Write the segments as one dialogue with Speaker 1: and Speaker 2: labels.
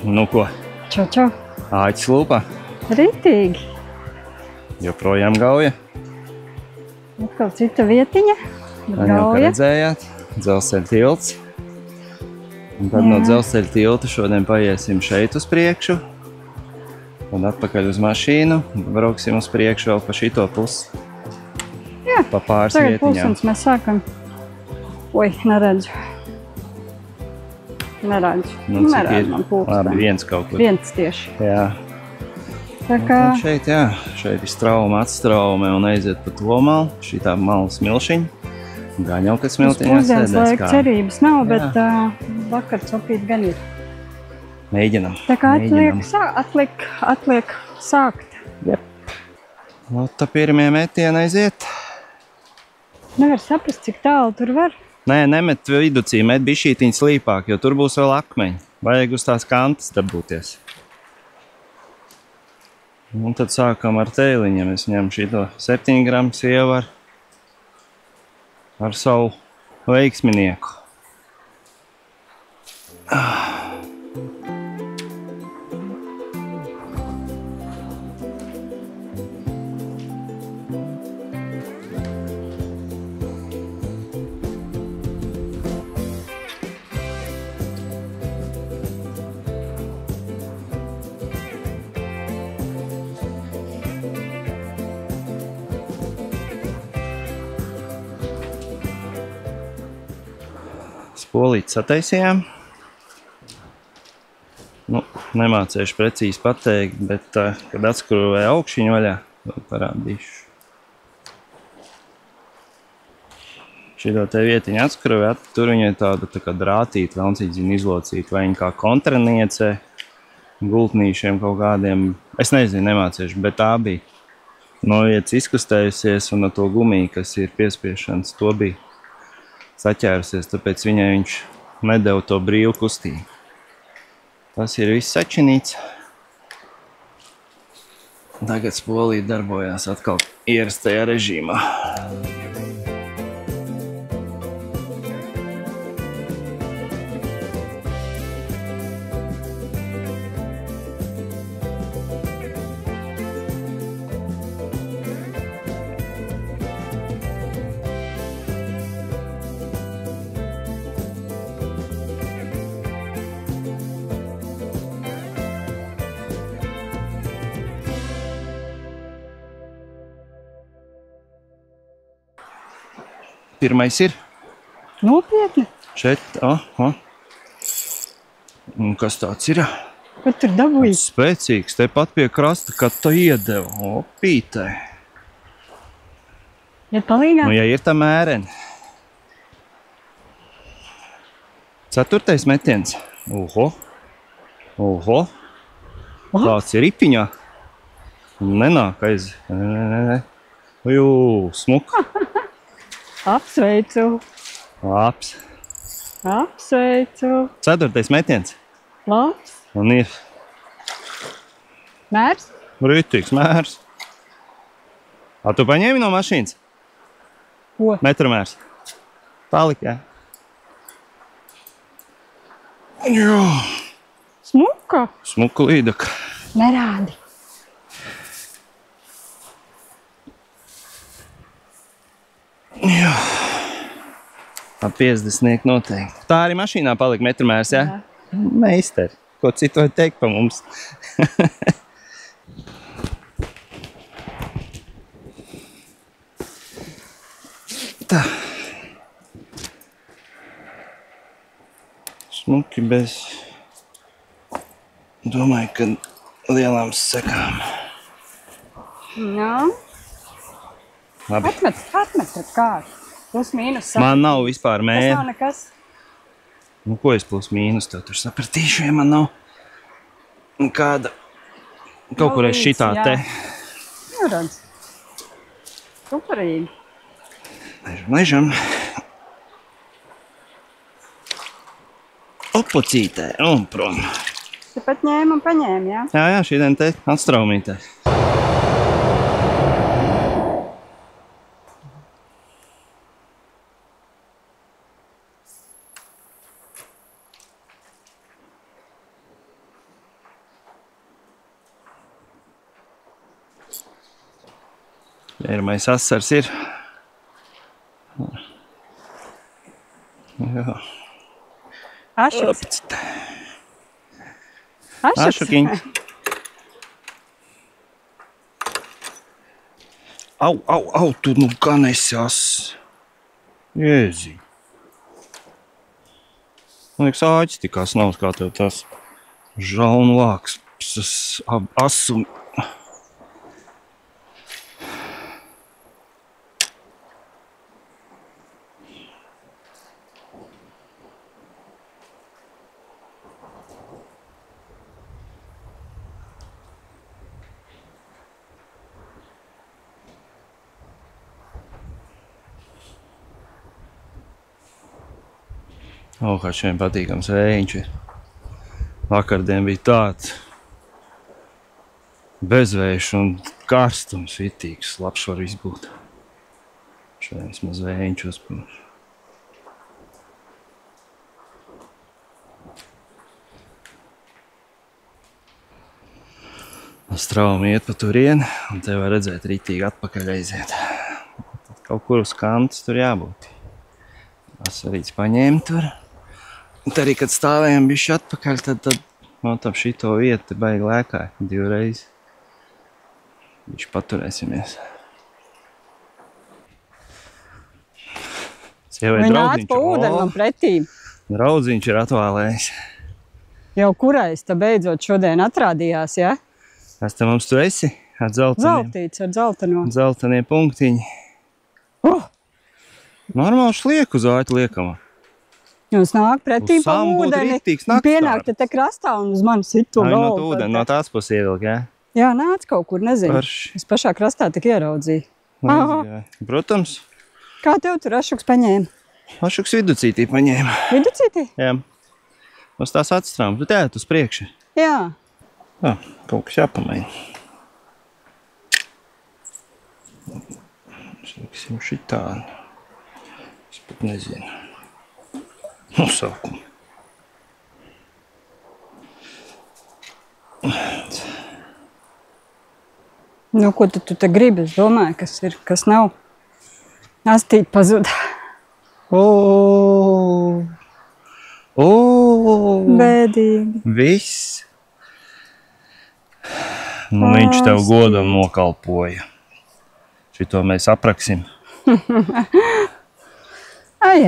Speaker 1: Nu ko?
Speaker 2: Čau.
Speaker 1: Āķis lūpā.
Speaker 2: Ritīgi.
Speaker 1: Joprojām gauja.
Speaker 2: Atkal cita vietiņa.
Speaker 1: Jau kā redzējāt, dzelzceļa tilts. Un tad no dzelzceļa tilta šodien paiesim šeit uz priekšu. Un atpakaļ uz mašīnu. Brauksim uz priekšu vēl pa šito pusi.
Speaker 2: Jā,
Speaker 1: pa pāris
Speaker 2: tagad
Speaker 1: vietiņām.
Speaker 2: pusdienas mēs sākam. Oi, neredzu. Neredzu.
Speaker 1: Nu, cik
Speaker 2: Neredzu
Speaker 1: ir?
Speaker 2: man pulksteni.
Speaker 1: Labi, viens kaut kur.
Speaker 2: Viens tieši.
Speaker 1: Jā.
Speaker 2: Tā kā
Speaker 1: Un šeit, jā, šeit ir strauma, atstraume un aiziet pa to malu. Šitā malu smilšiņa. Gan jau, ka
Speaker 2: uz
Speaker 1: smiltiņā
Speaker 2: pusdienas
Speaker 1: sēdēs
Speaker 2: laika
Speaker 1: kā.
Speaker 2: cerības nav, bet vakar copīt gan ir.
Speaker 1: Mēģinam.
Speaker 2: Tā kā
Speaker 1: mēģinam.
Speaker 2: atliek sākt.
Speaker 1: Nu, tā pirmie metieni aiziet.
Speaker 2: Nevar saprast, cik tālu tur var.
Speaker 1: Nē, nemet viducī, met bišķītiņ slīpāk, jo tur būs vēl akmeņi. Vajag uz tās kantas dabūties. Un tad sākam ar tēliņiem. Es ņemu šito 7 gramus ievaru ar savu veiksminieku. Spolīti sataisījām. Nu, nemācēšu precīzi pateikt, bet, kad atskruvēju augšiņu vaļā, vēl parādīšu. Šito te vietiņu atskruvēju, tur viņai tāda tā kā drātīta, velncīdzina izlocīta, vai viņa kā kontraniece, gultnīšiem kaut kādiem, es nezinu, nemācēšu, bet tā bija. No vietas izkustējusies un no to gumiju, kas ir piespiešanas, to bija saķērusies, tāpēc viņai viņš nedeva to brīvu kustību. Tas ir viss sačinīts. Tagad spolīti darbojās atkal ierastajā režīmā. Pirmais ir
Speaker 2: Nopietni.
Speaker 1: šeit. Un kas tāds ir?
Speaker 2: Ko tur dabūji?
Speaker 1: Spēcīgs, tepat pie krasta, kad to iedeva. Opītē.
Speaker 2: Iet palīgā?
Speaker 1: Nu, ja ir tā mēreni. 4. metiens. Oho. Tāds ir ripiņā. Nenāk aiz. Nē. Jū, smuka.
Speaker 2: Apsveicu.
Speaker 1: Labs.
Speaker 2: Apsveicu.
Speaker 1: 4. metiens.
Speaker 2: Labs.
Speaker 1: Un ir
Speaker 2: Mērs?
Speaker 1: ritīgs mērs. Tu paņēmi no mašīnas?
Speaker 2: Ko?
Speaker 1: Metromērs. Palik, jā. Jā.
Speaker 2: Smuka.
Speaker 1: Smuka līdaka.
Speaker 2: Nerādi.
Speaker 1: Jā. Ap 50 noteikti. Tā arī mašīnā palika metromērs, jā?
Speaker 2: Jā.
Speaker 1: Meisteri. Ko citu var teikt pa mums? Tā. Smuki bez Domāju, ka lielām sekām.
Speaker 2: Jā.
Speaker 1: Labi.
Speaker 2: Atmet tad kārt. Plus mīnus.
Speaker 1: Man nav vispār
Speaker 2: Tas
Speaker 1: mēra.
Speaker 2: nav nekas.
Speaker 1: Nu, ko es plus mīnus tev tur sapratīšu, ja man nav kāda kaut kur es šitā
Speaker 2: Jā.
Speaker 1: te.
Speaker 2: Nu, redz. Superīgi.
Speaker 1: Ležam. Opocītē un prom.
Speaker 2: Tu pat ņēma un paņēma, jā?
Speaker 1: Jā, šīdien te atstraumītē. Pirmais asars ir. Jā.
Speaker 2: Ašuks.
Speaker 1: Opocītē.
Speaker 2: Ašuks.
Speaker 1: Ašukiņ. Au, tu nu gan esi ass. Jēzi. Man liekas, āķis tikās nav, kā tev tas žaunvāks, asu. Kā šiem patīkams vējiņš ir. Vakardien bija tāds bezvējš un karstums, vitīgs, labs var viss būt. Šodien vismaz vējiņš uzpūš. Straumi iet pa turieni, un te var redzēt ritīgi atpakaļ aiziet. Tad kaut kur uz kantas tur jābūt. Vasarīts paņēma tur. Un arī, kad stāvējām bišķi atpakaļ, tad ap šito vietu baigi lēkāja divreiz. Bišķi paturēsimies. Sievai
Speaker 2: Viņa nāc
Speaker 1: draudziņš.
Speaker 2: pa ūdeni man pretī.
Speaker 1: Draudziņš ir atvēlējis.
Speaker 2: Jau kurais te beidzot šodien atrādījās, ja?
Speaker 1: Kas te mums tu esi? Ar
Speaker 2: Zeltīts ar zelteno.
Speaker 1: Zeltenie punktiņi. Normāli šlieku uz āķi liekama.
Speaker 2: Jūs nāk pretī
Speaker 1: Uz
Speaker 2: pa
Speaker 1: samu būtu
Speaker 2: ūdeni.
Speaker 1: rīktīgs naktstārs.
Speaker 2: Pienāk te krastā un uz mani sit to
Speaker 1: No
Speaker 2: galvu.
Speaker 1: ūdeni, no tās puses ievilk, jā?
Speaker 2: Jā, nāc kaut kur, nezinu.
Speaker 1: Parši.
Speaker 2: Es pašā krastā tik ieraudzīju. Aha.
Speaker 1: Protams,
Speaker 2: Kā tev tur ašuks paņēma?
Speaker 1: Ašuks viducītī paņēma.
Speaker 2: Viducītī?
Speaker 1: Jā. Uz tās atstrāmas. Tu tēt uz priekšu.
Speaker 2: Jā.
Speaker 1: Kaut kas jāpamaina. Sliksim šitā. Es pat nezinu. Nosaukumu.
Speaker 2: Nu, ko tu te gribi? Es domāju, kas ir, kas nav. Astīt pazuda. Bēdīgi.
Speaker 1: Viss. Nu, viņš tev godam nokalpoja. Šito mēs apraksim.
Speaker 2: Ai.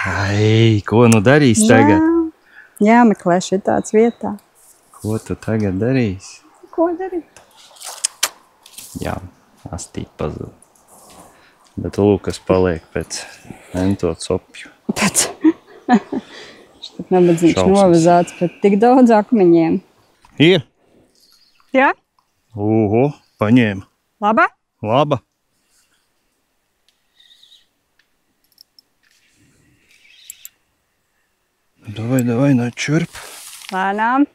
Speaker 1: Ai, ko nu darīs tagad?
Speaker 2: Jāmeklē šitāds vietā.
Speaker 1: Ko tu tagad darīsi?
Speaker 2: Ko darīt?
Speaker 1: Jā, astīt pazūd. Bet lūkas paliek pēc entot sopju.
Speaker 2: Pēc. Štat nabadzīgs
Speaker 1: Šausmas.
Speaker 2: novazāts pēc tik daudz akmeņiem.
Speaker 1: Ir?
Speaker 2: Jā?
Speaker 1: Paņēma.
Speaker 2: Laba?
Speaker 1: Laba. Davai, čurp.
Speaker 2: Lēnām.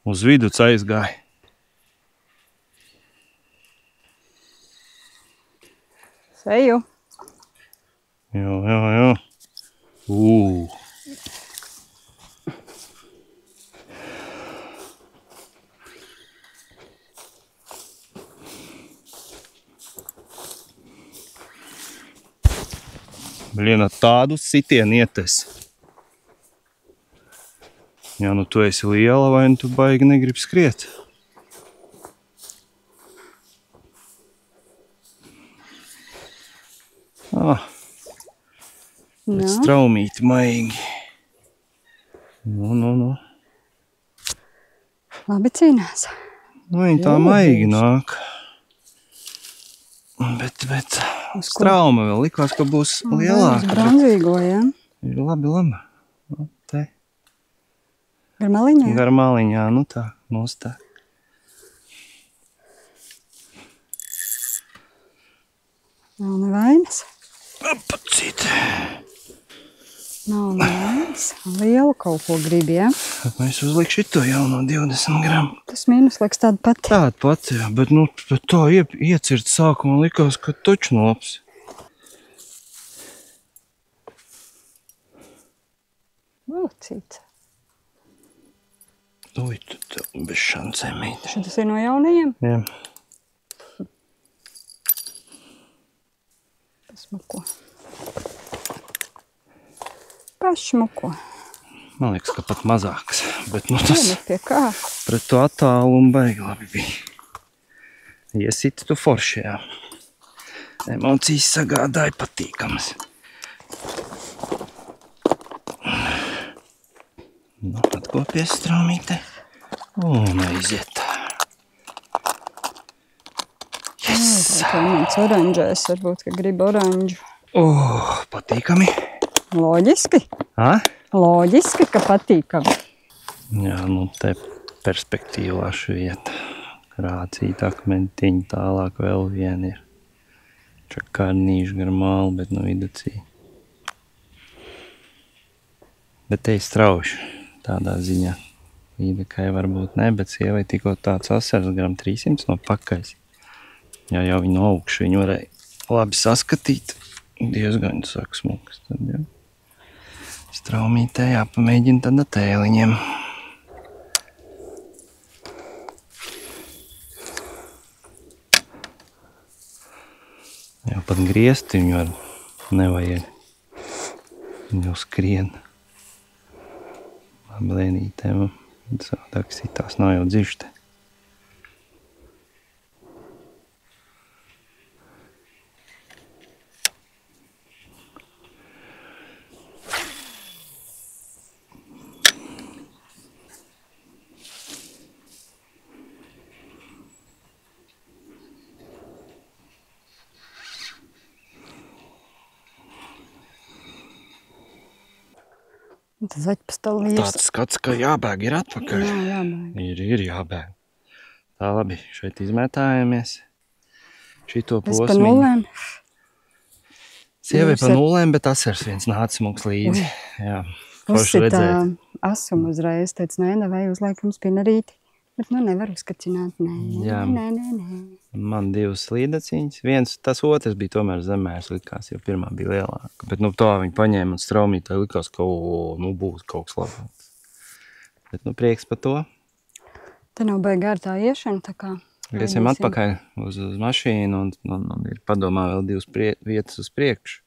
Speaker 1: Uz viduc aizgāja.
Speaker 2: Seju.
Speaker 1: Jā. Bliena, tādu sitienu ietes. Jā, nu tu esi liela vai nu tu baigi negribi skriet? Pēc straumīti maigi. Nu.
Speaker 2: Labi cīnās.
Speaker 1: Nu, viņi tā maigi nāk. Bet strauma vēl likās, ka būs lielāka.
Speaker 2: Uz bronzīgo, jā?
Speaker 1: Ir labi. Nu, te.
Speaker 2: Gar maliņā?
Speaker 1: Gar maliņā, nu tā, nostā.
Speaker 2: Nav nevainas.
Speaker 1: Apacīt.
Speaker 2: Nav nevainas. Lielu kaut ko gribi, jā?
Speaker 1: Es uzliku šito jauno 20 gramu.
Speaker 2: Tas mīnus liekas tāda pati.
Speaker 1: Tāda pati, jā, bet nu, tā iecirt sākumā likās, ka toču nops.
Speaker 2: Lūcīt.
Speaker 1: Ui, tu bez šancēm mīt.
Speaker 2: Šitas ir no jaunajiem?
Speaker 1: Jā.
Speaker 2: Pašmuko.
Speaker 1: Man liekas, ka pat mazāks, bet nu tas
Speaker 2: Pie kā?
Speaker 1: pret to attālumu baigi labi bija. Iesita tu foršajā. Emocijas sagādāja patīkamas. Nu, atkopies straumīte un aiziet. Yes!
Speaker 2: Mans oranžais, varbūt, ka grib oranžu.
Speaker 1: Patīkami.
Speaker 2: Loģiski. Loģiski, ka patīkami.
Speaker 1: Jā, nu te perspektīvā švieta. Rācīt akmentiņu, tālāk vēl vien ir. Čakarnīši gar mālu, bet nu viducī. Bet te ir strauši tādā ziņā. Īdekai varbūt ne, bet sievai tikko tāds asars gram 300 no pakais. Jā, jau viņu no augšu viņu varēja labi saskatīt. Diezgan saka smukas tad, jā. Straumītē jāpamēģina tad tēliņiem. Jau pat griezt viņu var nevajag. Viņa jau skrien. Labi lēnītēm. Savādāk sitās nav jau dzište.
Speaker 2: Tas zaķpastali vīrs.
Speaker 1: Tāds skats, ka jābēg ir atpakaļ.
Speaker 2: Jā, jābēg.
Speaker 1: Ir jābēg. Tā labi, šeit izmētājamies. Šito
Speaker 2: Es pa
Speaker 1: posmiņu.
Speaker 2: nulēm.
Speaker 1: Sievai pa nulēm, bet asars viens nāca mums līdzi. Jā, forši redzēt.
Speaker 2: Asuma uzreiz teica, nē, nevajag uzliekam spinarīti. Bet nu nevar uzkacināt,
Speaker 1: Jā.
Speaker 2: nē.
Speaker 1: Man divas slīdaciņas. Viens, tas otrs bija tomēr zemēs likās, jo pirmā bija lielāka. Bet nu tā viņi paņēma un straumītē likās, ka nu būs kaut kas labāks. Bet nu prieks par to.
Speaker 2: Te nav baigi ar tā iešana, tā kā.
Speaker 1: Iesim atpakaļ uz mašīnu un ir padomā vēl divas vietas uz priekšu.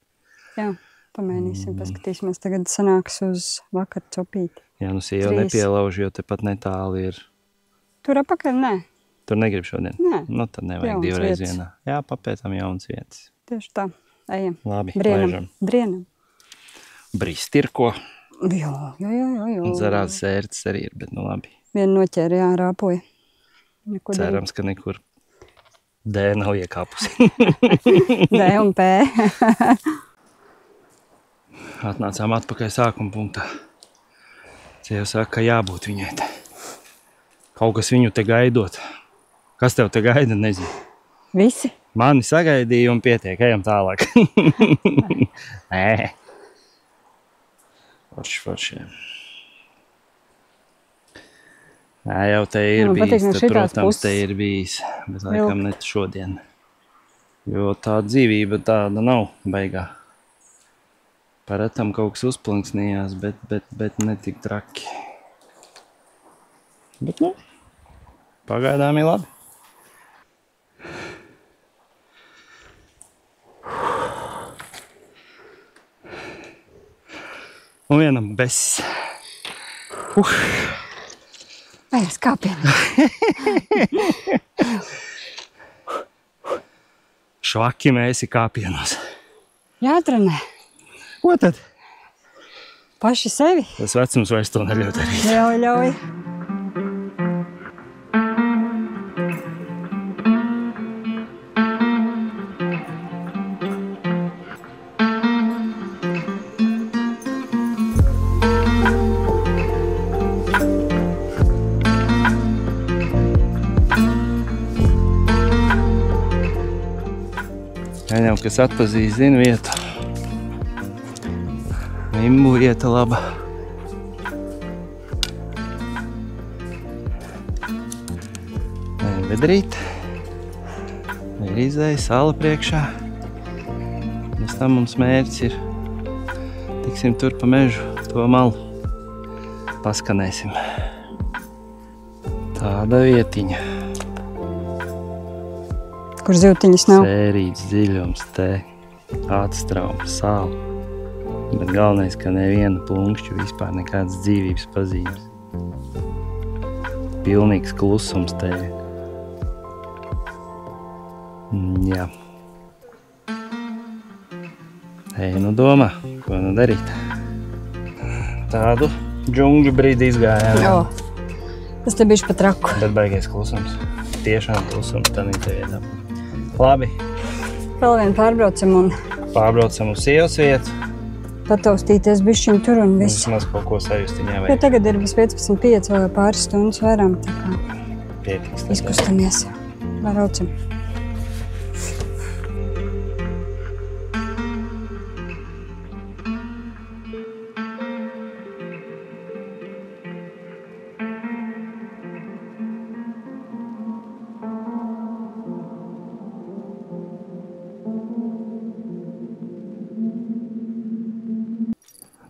Speaker 2: Jā, pamēģināsim, paskatīsimies. Tagad sanāks uz vakar copīti.
Speaker 1: Jā, nu sieva nepielauž, jo tepat netāli ir.
Speaker 2: Tur apakaļ, nē.
Speaker 1: Tur negrib šodien?
Speaker 2: Nē.
Speaker 1: Nu, tad nevajag
Speaker 2: Jaunas
Speaker 1: divreiz
Speaker 2: vietas.
Speaker 1: vienā. Jā, papētām jaunas vietas.
Speaker 2: Tieši tā. Ejam.
Speaker 1: Labi,
Speaker 2: Brienam.
Speaker 1: laižam.
Speaker 2: Brienam.
Speaker 1: Brīstirko.
Speaker 2: Jā.
Speaker 1: Un zarās sērts arī ir, bet nu labi.
Speaker 2: Vienu noķēri, jā, rāpoja.
Speaker 1: Cerams, ka nekur D nav iekāpusi.
Speaker 2: D un P.
Speaker 1: Atnācām atpakaļ sākuma punktā. Sieva saka, ka jābūt viņai te. Kaut kas viņu te gaidot. Kas tev te gaida, nezinu.
Speaker 2: Visi?
Speaker 1: Mani sagaidīja un pietiek, ejam tālāk. Nē. Forši. Nē, jau te ir
Speaker 2: Man patīk
Speaker 1: bijis,
Speaker 2: no
Speaker 1: te,
Speaker 2: šitās
Speaker 1: protams,
Speaker 2: puses.
Speaker 1: te ir bijis, bet laikam ne šodien. Jo tā dzīvība tāda nav baigā. Paretam kaut kas uzplanksnījās, bet ne tik traki. Bet nu, pagaidām ir labi. Un vienam bez.
Speaker 2: Vai es kāpienu?
Speaker 1: Švaki mēs ir kāpienos.
Speaker 2: Jātrenē.
Speaker 1: Ko tad?
Speaker 2: Paši sevi.
Speaker 1: Tas vecums vairs to neļaut arī.
Speaker 2: Ļauj.
Speaker 1: Tiem, kas atpazīst, zina vietu. Imbu vieta laba. Vedrīt. Ir izēja, sala priekšā. Mēs tam mums mērķis ir. Tiksim tur pa mežu, to malu. Paskanēsim. Tāda vietiņa.
Speaker 2: Kur zivtiņas nav?
Speaker 1: Sērīts, dziļums, te, atstraums, sāla. Bet galvenais, ka neviena plunkšķu vispār nekādas dzīvības pazīmes. Pilnīgs klusums te. Jā. Ej, nu domā, ko nu darīt. Tādu džungļu brīdi izgājām.
Speaker 2: Jā. Tas te bišķi pat traku.
Speaker 1: Bet baigais klusums. Tiešām klusums tādā vietā. Labi.
Speaker 2: Vēl vien pārbraucam un
Speaker 1: Pārbraucam uz sievas vietu.
Speaker 2: pataustīties bišķiņ tur un viss.
Speaker 1: Vismaz kaut ko sajustiņā
Speaker 2: Jo
Speaker 1: vajag.
Speaker 2: tagad ir bez 15.5 vēl pāris stundas vairām, tā kā
Speaker 1: Pietiks.
Speaker 2: izkustamies. Braucam.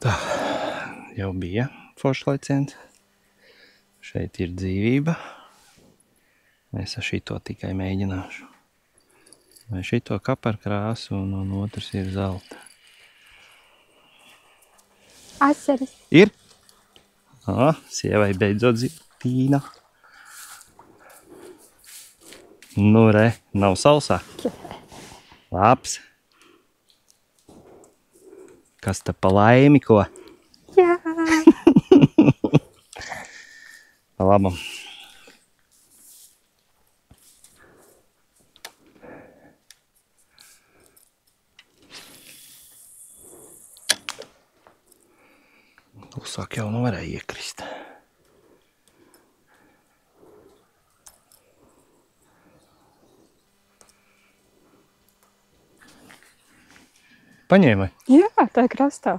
Speaker 1: Tā, jau bija foršs leciens. Šeit ir dzīvība. Es ar šito tikai mēģināšu. Vai šito kaparkrāsu un otrs ir zelta.
Speaker 2: Asaras.
Speaker 1: Ir? Sievai beidzot ziltīna. Nu re, nav sausā. Labs. Kas te pa laimi, ko?
Speaker 2: Jā.
Speaker 1: Pa labam. Klusāk jau nu varēja iekrist. Paņēmai?
Speaker 2: Jā, tā ir krastā.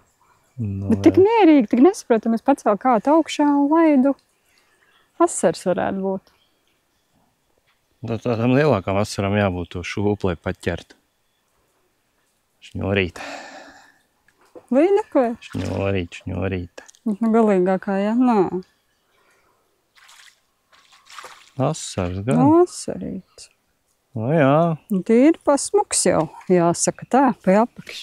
Speaker 1: Nu,
Speaker 2: Bet tik mierīgi, tik nesaprotam, es pacēlu kātu augšā un laidu. Asars varētu būt.
Speaker 1: Tādam lielākam asaram jābūt to šūpu, lai paķert. Šņorīt,
Speaker 2: Vai neko?
Speaker 1: šņorīt, šņorīt.
Speaker 2: Nu, galīgākā, jā, nā.
Speaker 1: Asars gan.
Speaker 2: Asarīts.
Speaker 1: Nu jā,
Speaker 2: Un tīri pasmuks jau, jāsaka tā, pie apakš.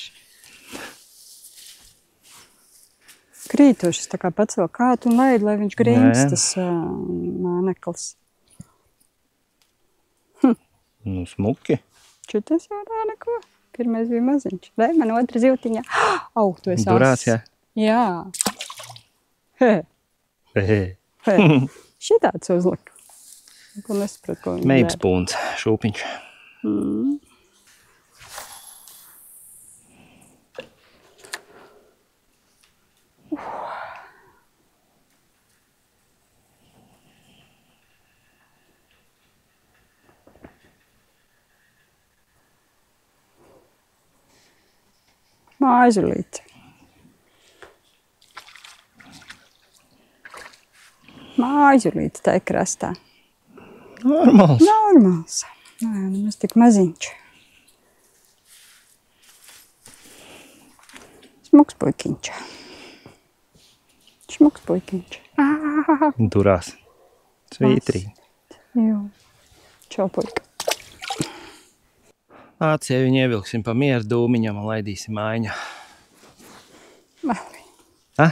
Speaker 2: Krītošas tā kā pacēl kātu un laidu, lai viņš grīns,
Speaker 1: Jā.
Speaker 2: tas māneklis.
Speaker 1: nu smuki.
Speaker 2: Šitas jau tā neko. Pirmais bija maziņš. Vai man otra zivtiņā? Au, tu esi
Speaker 1: Durās, jā.
Speaker 2: Jā. He,
Speaker 1: He.
Speaker 2: he. Šitāds uzlika. Ko nesapratu, ko viņi
Speaker 1: Meipspūns, šūpiņš.
Speaker 2: Māzulīte. Māzulīte tā ir krastā.
Speaker 1: Normāls.
Speaker 2: Normāls. Nē, nemaz tik maziņš. Smuks puikiņš. Smuks puikiņš.
Speaker 1: Durās. Svītrī.
Speaker 2: Jā. Čau, puika.
Speaker 1: Nāc, ja viņu ievilksim pa mieru dūmiņam un laidīsim mājiņā.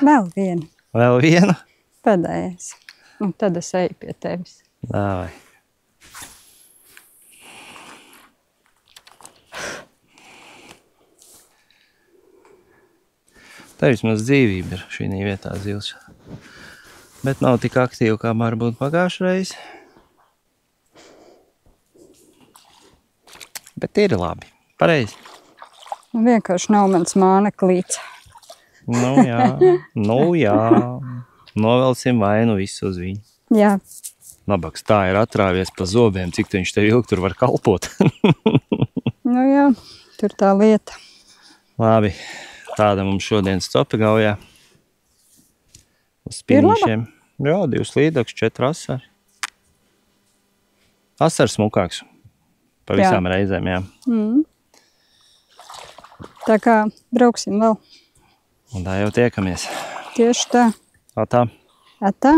Speaker 2: Vēl viena.
Speaker 1: Vēl vienu?
Speaker 2: Pēdējais. Un tad es eju pie tevis.
Speaker 1: Dāvai. Tā vismaz dzīvība ir šī vietā zivs. Bet nav tik aktīva, kā varbūt pagājušreiz. Bet ir labi. Pareizi.
Speaker 2: Un vienkārši nav mans māneklīts.
Speaker 1: Nu jā. Nu jā. Novelsim vainu visu uz viņu.
Speaker 2: Jā.
Speaker 1: Nabaks tā ir atrāvies pa zobiem, cik viņš tev ilgi tur var kalpot.
Speaker 2: Nu jā. tur tā lieta.
Speaker 1: Labi, tāda mums šodien stopa gaujā. Uz
Speaker 2: Ir laba?
Speaker 1: spinīšiem. Jā, 2 līdaks, 4 asari. Asars smukāks. Pa visām reizēm, jā.
Speaker 2: Tā kā brauksim vēl.
Speaker 1: Un tā jau tiekamies.
Speaker 2: Tieši tā.
Speaker 1: Tā.
Speaker 2: Tā.